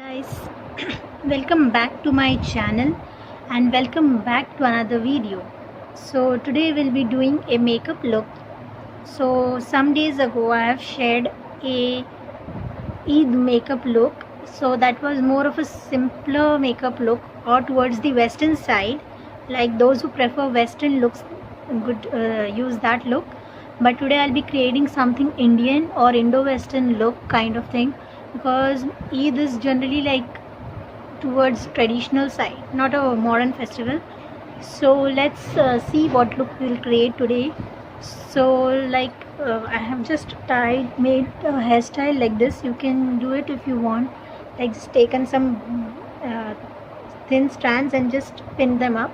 Guys, welcome back to my channel and welcome back to another video. So today we'll be doing a makeup look. So some days ago I have shared a Eid makeup look. So that was more of a simpler makeup look or towards the western side. Like those who prefer western looks could use that look. But today I'll be creating something Indian or Indo-Western look kind of thing, because Eid is generally like towards traditional side, not a modern festival. So let's see what look we'll create today. So I have just made a hairstyle like this. You can do it if you want, like just taken some uh, thin strands and just pin them up.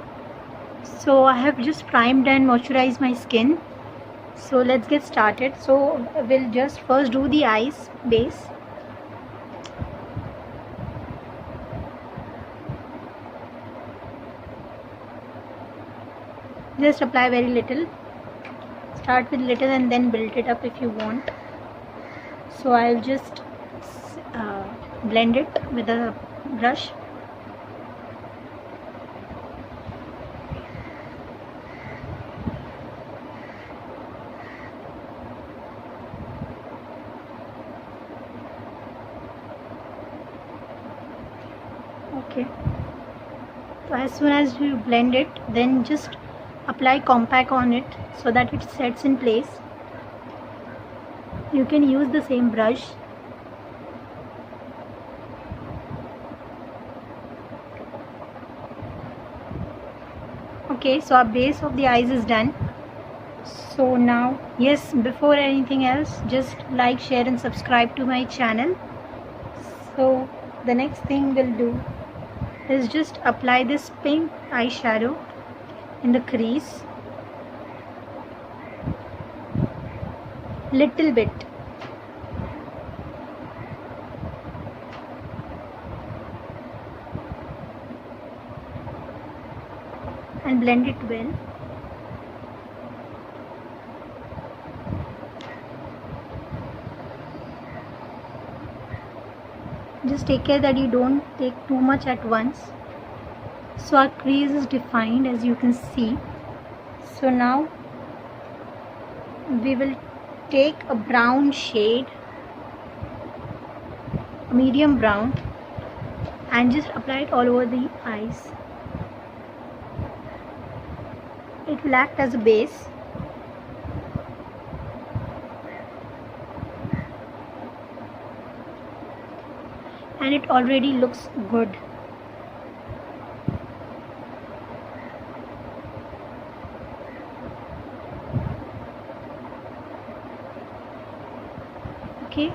So I have just primed and moisturized my skin. So let's get started. So we'll just first do the eyes base. Just apply very little. Start with little and then build it up if you want. So I'll just blend it with a brush. Okay. So as soon as you blend it, then just apply compact on it so that it sets in place. You can use the same brush. Okay, so our base of the eyes is done. So now, yes, before anything else, just like, share and subscribe to my channel. So the next thing we'll do is just apply this pink eyeshadow in the crease, little bit. And blend it well. Just take care that you don't take too much at once. So our crease is defined, as you can see. So now we will take a brown shade, a medium brown, and just apply it all over the eyes. It will act as a base. And it already looks good. Okay.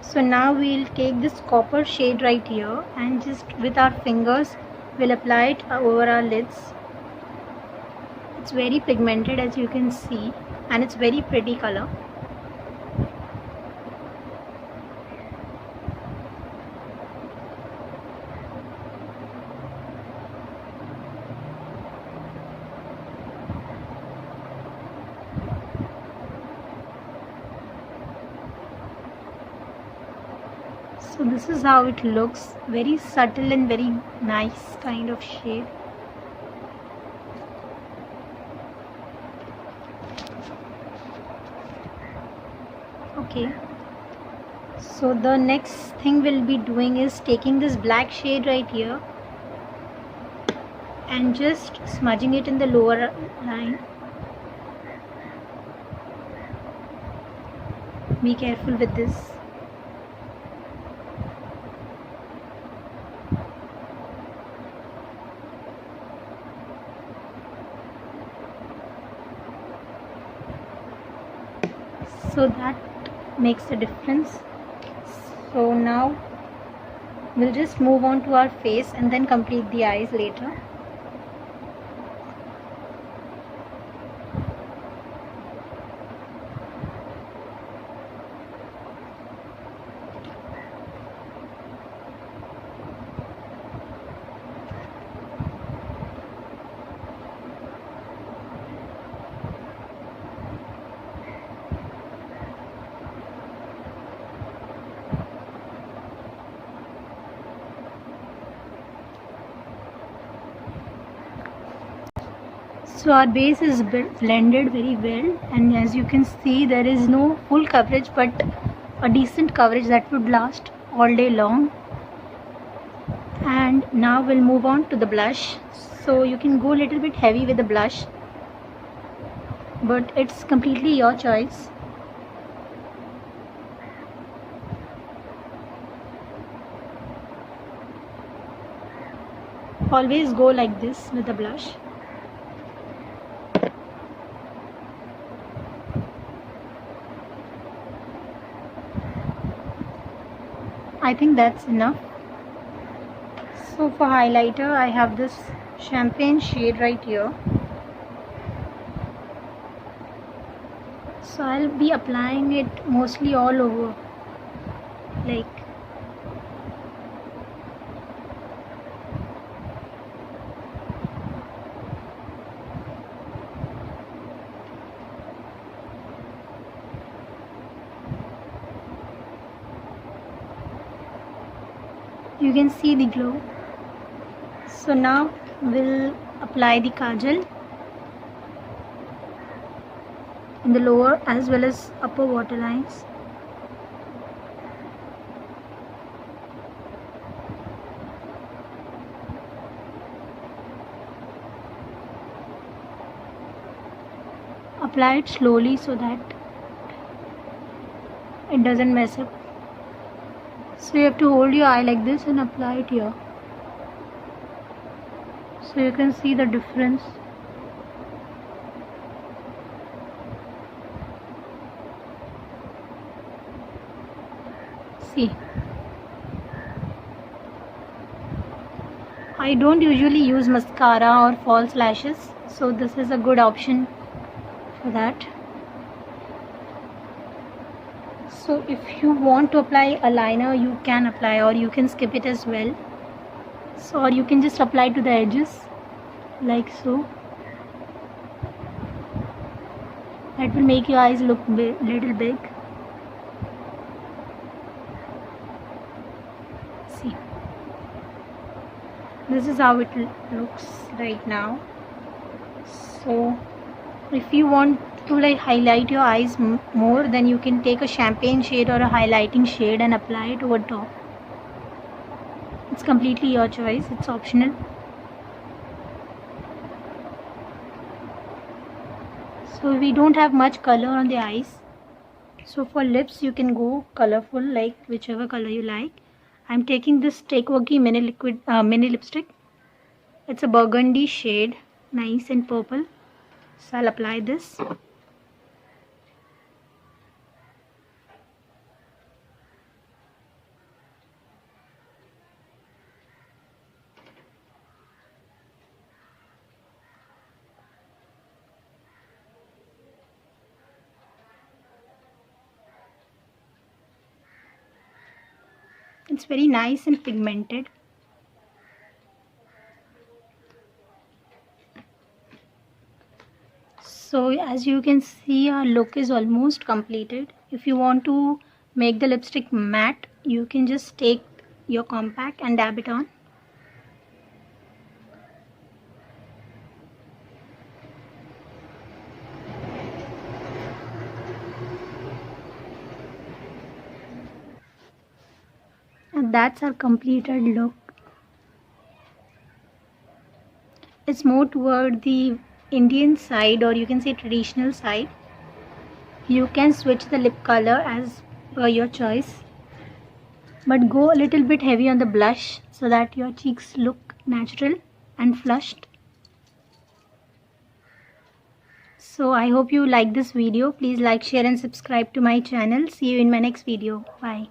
So now we'll take this copper shade right here and just with our fingers we'll apply it over our lids. It's very pigmented, as you can see, and it's very pretty color. So this is how it looks, very subtle and very nice kind of shade. Okay, so the next thing we'll be doing is taking this black shade right here and just smudging it in the lower line. Be careful with this. So that makes a difference. So now we'll just move on to our face and then complete the eyes later. So our base is blended very well, and as you can see there is no full coverage but a decent coverage that would last all day long. And now we'll move on to the blush. So you can go a little bit heavy with the blush, but it's completely your choice. Always go like this with the blush. I think that's enough. So for highlighter, I have this champagne shade right here. So I'll be applying it mostly all over, like you can see the glow. So now we'll apply the kajal in the lower as well as upper waterlines. Apply it slowly so that it doesn't mess up. So you have to hold your eye like this and apply it here. So you can see the difference. See, I don't usually use mascara or false lashes, so this is a good option for that. So if you want to apply a liner, you can apply, or you can skip it as well. So, or you can just apply to the edges like so. That will make your eyes look little big. See, this is how it looks right now. So if you want to like highlight your eyes more, then you can take a champagne shade or a highlighting shade and apply it over top. It's completely your choice, it's optional. So we don't have much color on the eyes, so for lips you can go colorful, like whichever color you like. I'm taking this Takewaki mini lipstick. It's a burgundy shade, nice and purple. So I'll apply this. It's very nice and pigmented. So as you can see, our look is almost completed. If you want to make the lipstick matte, you can just take your compact and dab it on. And that's our completed look. It's more toward the Indian side, or you can say traditional side. You can switch the lip color as per your choice, but go a little bit heavy on the blush so that your cheeks look natural and flushed. So I hope you like this video. Please like, share and subscribe to my channel. See you in my next video. Bye.